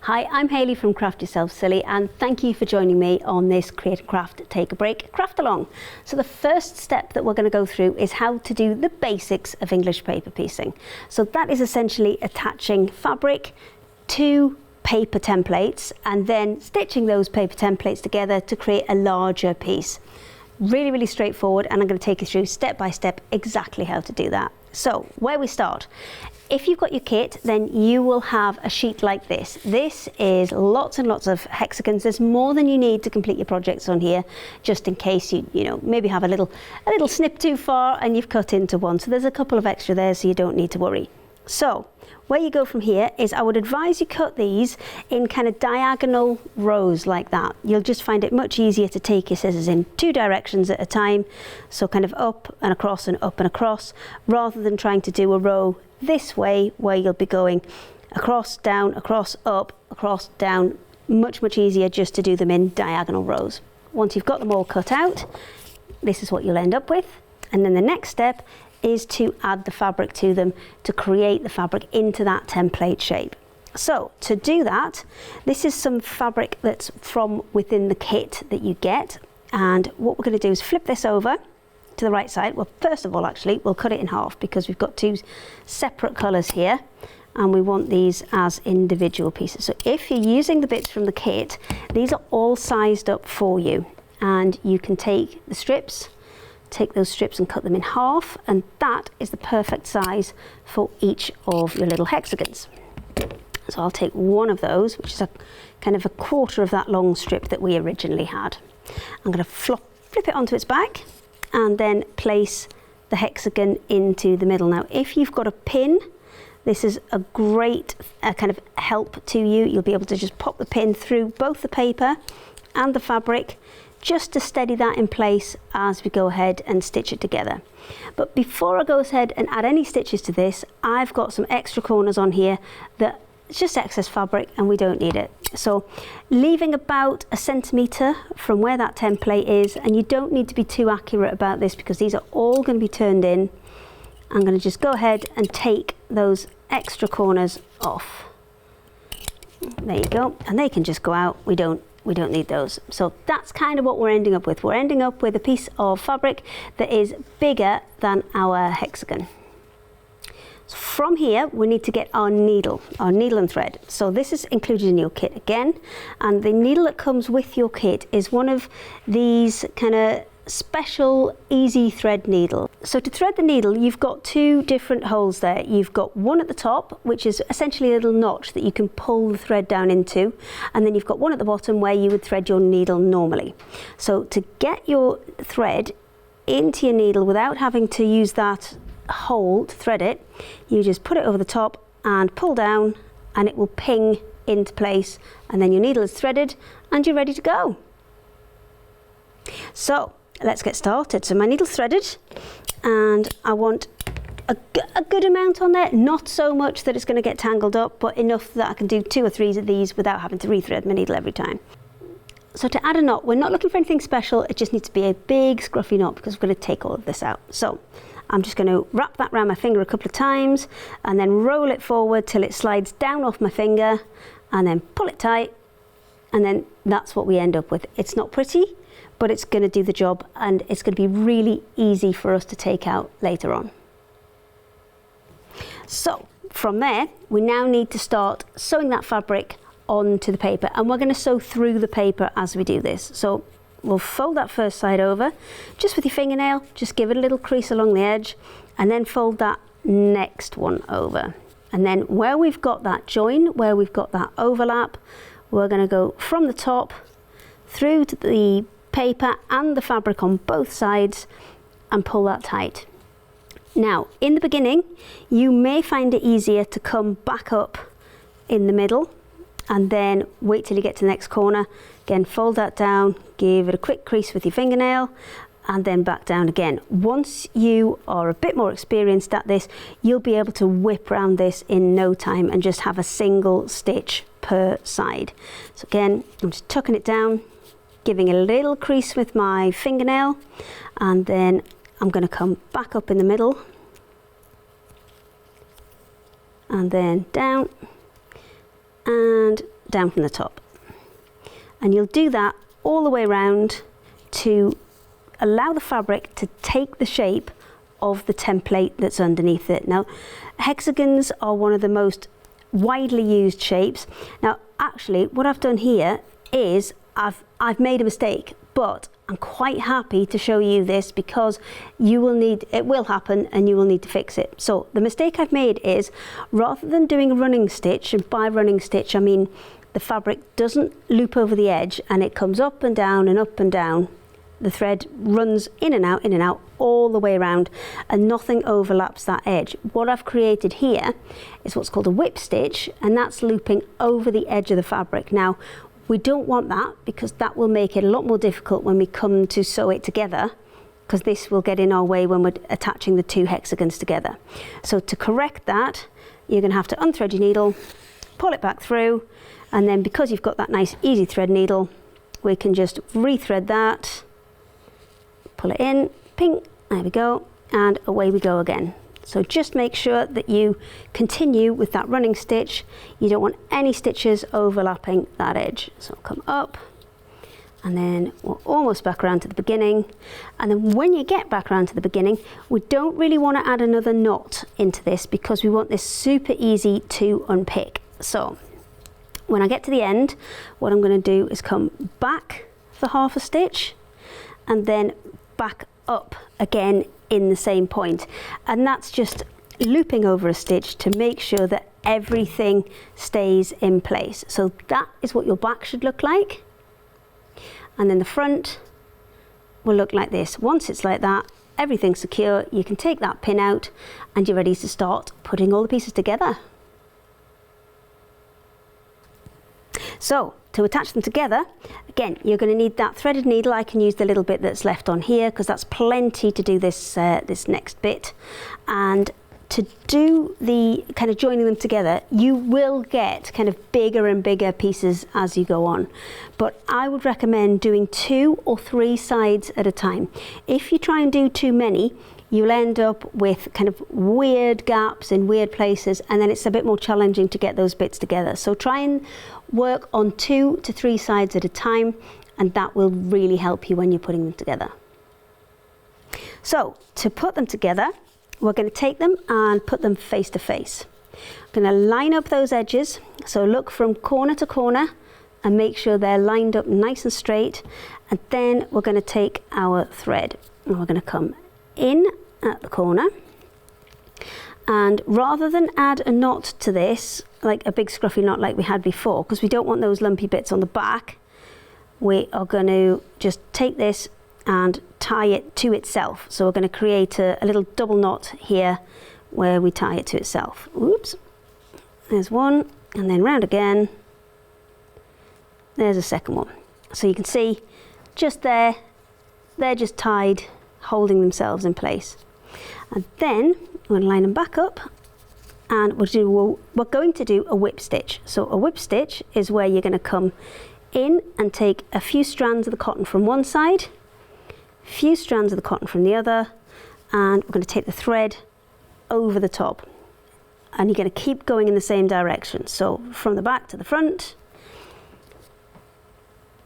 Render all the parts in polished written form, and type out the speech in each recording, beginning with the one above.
Hi, I'm Hayley from Craft Yourself Silly, and thank you for joining me on this Create and Craft Take a Break craft along. So the first step that we're going to go through is how to do the basics of English paper piecing. So that is essentially attaching fabric to paper templates and then stitching those paper templates together to create a larger piece. Really straightforward, and I'm going to take you through step by step exactly how to do that. So where we start. If you've got your kit, then you will have a sheet like this. This is lots and lots of hexagons. There's more than you need to complete your projects on here, just in case you maybe have a little snip too far and you've cut into one. So there's a couple of extra there, so you don't need to worry. So where you go from here is I would advise you cut these in kind of diagonal rows like that. You'll just find it much easier to take your scissors in two directions at a time. So kind of up and across and up and across, rather than trying to do a row this way where you'll be going across, down, across, up, across, down. Much easier just to do them in diagonal rows. Once you've got them all cut out, this is what you'll end up with. And then the next step is to add the fabric to them to create the fabric into that template shape. So to do that, this is some fabric that's from within the kit that you get, and what we're going to do is flip this over to the right side. Well, first of all, actually, we'll cut it in half because we've got two separate colours here and we want these as individual pieces. So if you're using the bits from the kit, these are all sized up for you, and you can take the strips, take those strips and cut them in half, and that is the perfect size for each of your little hexagons. So I'll take one of those, which is a kind of a quarter of that long strip that we originally had. I'm going to flip it onto its back and then place the hexagon into the middle. Now, if you've got a pin, this is a great kind of help to you. You'll be able to just pop the pin through both the paper and the fabric, just to steady that in place as we go ahead and stitch it together. But before I go ahead and add any stitches to this, I've got some extra corners on here that it's just excess fabric and we don't need it. So leaving about 1 centimetre from where that template is, and you don't need to be too accurate about this because these are all going to be turned in. I'm going to just go ahead and take those extra corners off. There you go, and they can just go out. We don't need those. So that's kind of what we're ending up with. We're ending up with a piece of fabric that is bigger than our hexagon. So from here, we need to get our needle and thread. So this is included in your kit again, and the needle that comes with your kit is one of these kind of special easy thread needle. So to thread the needle, you've got two different holes there. You've got one at the top, which is essentially a little notch that you can pull the thread down into, and then you've got one at the bottom where you would thread your needle normally. So to get your thread into your needle without having to use that hole to thread it, you just put it over the top and pull down, and it will ping into place, and then your needle is threaded and you're ready to go. So let's get started. So my needle's threaded, and I want a good amount on there, not so much that it's going to get tangled up, but enough that I can do 2 or 3 of these without having to rethread my needle every time. So to add a knot, we're not looking for anything special, it just needs to be a big scruffy knot because we're going to take all of this out. So I'm just going to wrap that around my finger a couple of times and then roll it forward till it slides down off my finger, and then pull it tight, and then that's what we end up with. It's not pretty, but it's going to do the job, and it's going to be really easy for us to take out later on. So from there, we now need to start sewing that fabric onto the paper, and we're going to sew through the paper as we do this. So we'll fold that first side over just with your fingernail, just give it a little crease along the edge, and then fold that next one over. And then where we've got that join, where we've got that overlap, we're going to go from the top through to the paper and the fabric on both sides and pull that tight. Now, in the beginning, you may find it easier to come back up in the middle and then wait till you get to the next corner. Again, fold that down, give it a quick crease with your fingernail, and then back down again. Once you are a bit more experienced at this, you'll be able to whip around this in no time and just have a single stitch per side. So again, I'm just tucking it down, giving a little crease with my fingernail, and then I'm going to come back up in the middle and then down and down from the top. And you'll do that all the way around to allow the fabric to take the shape of the template that's underneath it. Now, hexagons are one of the most widely used shapes. Now, actually, what I've done here is I've made a mistake, but I'm quite happy to show you this because it will happen and you will need to fix it. So the mistake I've made is, rather than doing a running stitch, and by running stitch I mean the fabric doesn't loop over the edge and it comes up and down and up and down. The thread runs in and out all the way around and nothing overlaps that edge. What I've created here is what's called a whip stitch, and that's looping over the edge of the fabric. Now, we don't want that because that will make it a lot more difficult when we come to sew it together, because this will get in our way when we're attaching the two hexagons together. So to correct that, you're going to have to unthread your needle, pull it back through, and then because you've got that nice easy thread needle, we can just rethread that, pull it in, ping, there we go, and away we go again. So just make sure that you continue with that running stitch. You don't want any stitches overlapping that edge. So come up, and then we're almost back around to the beginning. And then when you get back around to the beginning, we don't really want to add another knot into this because we want this super easy to unpick. So when I get to the end, what I'm going to do is come back for half a stitch and then back up again in the same point, and that's just looping over a stitch to make sure that everything stays in place. So that is what your back should look like, and then the front will look like this. Once it's like that, everything's secure, you can take that pin out and you're ready to start putting all the pieces together. So to attach them together, again, you're going to need that threaded needle. I can use the little bit that's left on here because that's plenty to do this this next bit. And to do the kind of joining them together, you will get kind of bigger and bigger pieces as you go on. But I would recommend doing 2 or 3 sides at a time. If you try and do too many, you'll end up with kind of weird gaps in weird places, and then it's a bit more challenging to get those bits together. So try and work on 2 to 3 sides at a time, and that will really help you when you're putting them together. So to put them together, we're going to take them and put them face to face. I'm going to line up those edges, so look from corner to corner and make sure they're lined up nice and straight, and then we're going to take our thread and we're going to come in at the corner, and rather than add a knot to this, like a big scruffy knot like we had before, because we don't want those lumpy bits on the back, we are going to just take this and tie it to itself. So we're going to create a little double knot here where we tie it to itself. Oops, there's one, and then round again, there's a second one. So you can see just there, they're just tied, holding themselves in place. And then we're going to line them back up, and we're going to do a whip stitch. So a whip stitch is where you're going to come in and take a few strands of the cotton from one side, a few strands of the cotton from the other, and we're going to take the thread over the top, and you're going to keep going in the same direction. So from the back to the front,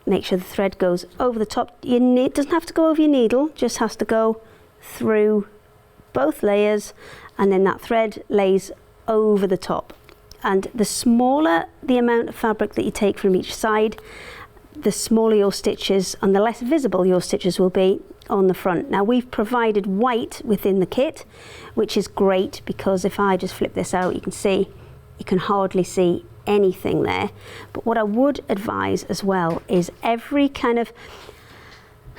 make sure the thread goes over the top. It doesn't have to go over your needle, just has to go through both layers, and then that thread lays over the top. And the smaller the amount of fabric that you take from each side, the smaller your stitches and the less visible your stitches will be on the front. Now we've provided white within the kit, which is great because if I just flip this out, you can see, you can hardly see anything there. But what I would advise as well is every kind of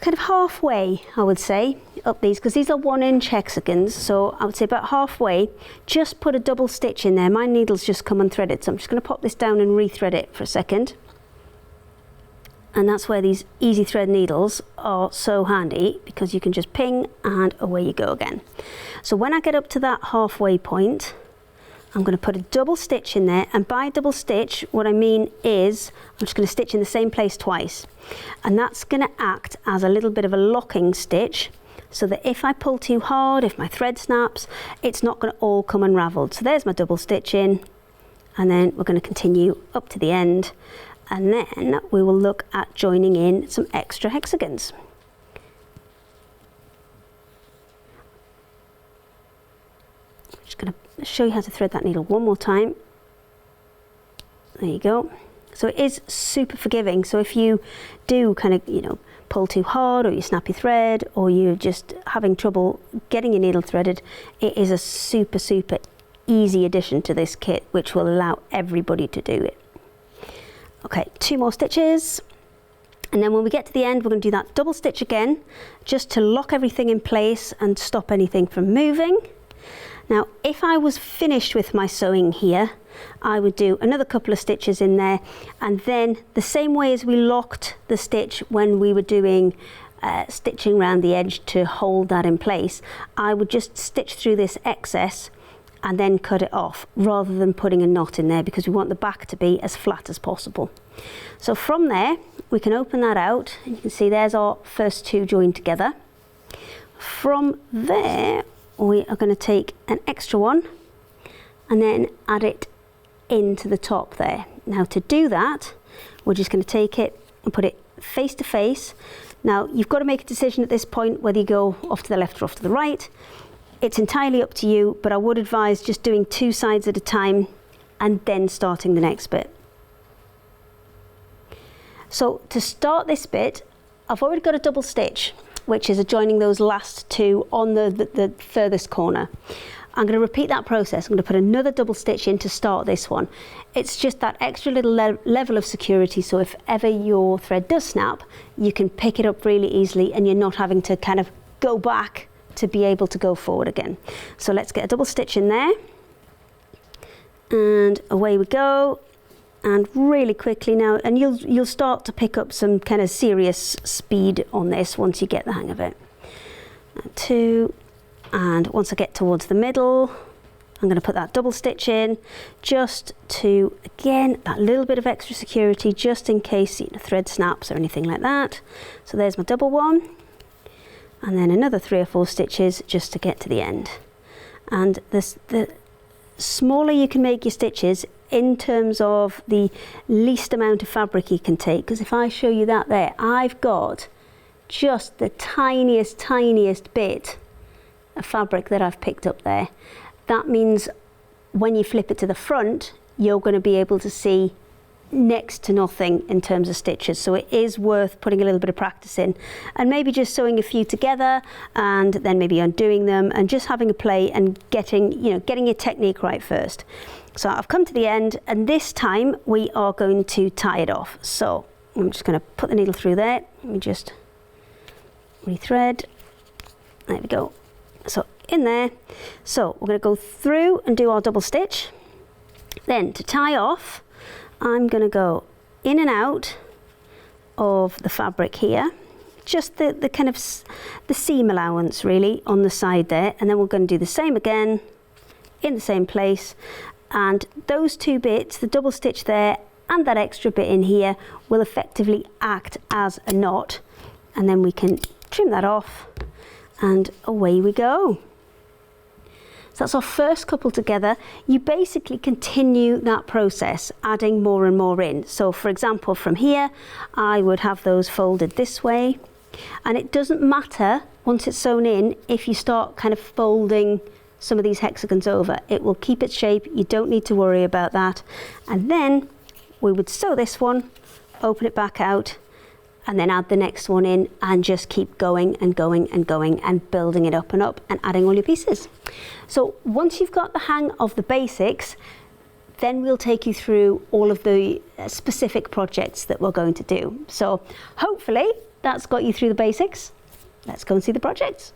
halfway, I would say, up these, because these are 1-inch hexagons, so I would say about halfway, just put a double stitch in there. My needle's just come unthreaded, so I'm just going to pop this down and rethread it for a second. And that's where these easy thread needles are so handy, because you can just ping and away you go again. So when I get up to that halfway point, I'm going to put a double stitch in there, and by double stitch what I mean is I'm just going to stitch in the same place twice, and that's going to act as a little bit of a locking stitch, so that if I pull too hard, if my thread snaps, it's not going to all come unraveled. So there's my double stitch in, and then we're going to continue up to the end, and then we will look at joining in some extra hexagons. I'm just going to show you how to thread that needle one more time. There you go. So it is super forgiving, so if you do kind of, you know, pull too hard, or you snap your thread, or you're just having trouble getting your needle threaded, it is a super easy addition to this kit, which will allow everybody to do it. Okay, 2 more stitches, and then when we get to the end, we're going to do that double stitch again, just to lock everything in place and stop anything from moving. Now, if I was finished with my sewing here, I would do another couple of stitches in there, and then the same way as we locked the stitch when we were doing stitching around the edge to hold that in place, I would just stitch through this excess and then cut it off, rather than putting a knot in there, because we want the back to be as flat as possible. So from there, we can open that out, and you can see there's our first 2 joined together. From there, we are going to take an extra one and then add it into the top there. Now to do that, we're just going to take it and put it face to face. Now you've got to make a decision at this point whether you go off to the left or off to the right. It's entirely up to you, but I would advise just doing 2 sides at a time and then starting the next bit. So to start this bit, I've already got a double stitch, which is joining those last 2 on the furthest corner. I'm going to repeat that process. I'm going to put another double stitch in to start this one. It's just that extra little level of security, so if ever your thread does snap, you can pick it up really easily and you're not having to kind of go back to be able to go forward again. So let's get a double stitch in there, and away we go. And really quickly now, and you'll start to pick up some kind of serious speed on this once you get the hang of it. 2, and once I get towards the middle, I'm going to put that double stitch in, just to, again, that little bit of extra security, just in case the thread snaps or anything like that. So there's my double one, and then another 3 or 4 stitches just to get to the end. And the smaller you can make your stitches in terms of the least amount of fabric you can take, because if I show you that there, I've got just the tiniest bit of fabric that I've picked up there. That means when you flip it to the front, you're going to be able to see next to nothing in terms of stitches. So it is worth putting a little bit of practice in, and maybe just sewing a few together and then maybe undoing them and just having a play and getting your technique right first. So I've come to the end, and this time we are going to tie it off. So I'm just going to put the needle through there. Let me just rethread. There we go. So in there. So we're going to go through and do our double stitch. Then to tie off, I'm going to go in and out of the fabric here, just the kind of the seam allowance really on the side there, and then we're going to do the same again in the same place, and those 2 bits, the double stitch there and that extra bit in here, will effectively act as a knot, and then we can trim that off and away we go. So that's our first couple together. You basically continue that process, adding more and more in. So for example, from here, I would have those folded this way. And it doesn't matter once it's sewn in, if you start kind of folding some of these hexagons over, it will keep its shape. You don't need to worry about that. And then we would sew this one, open it back out, and then add the next one in, and just keep going and going and going and building it up and up and adding all your pieces. So once you've got the hang of the basics, then we'll take you through all of the specific projects that we're going to do. So hopefully that's got you through the basics. Let's go and see the projects.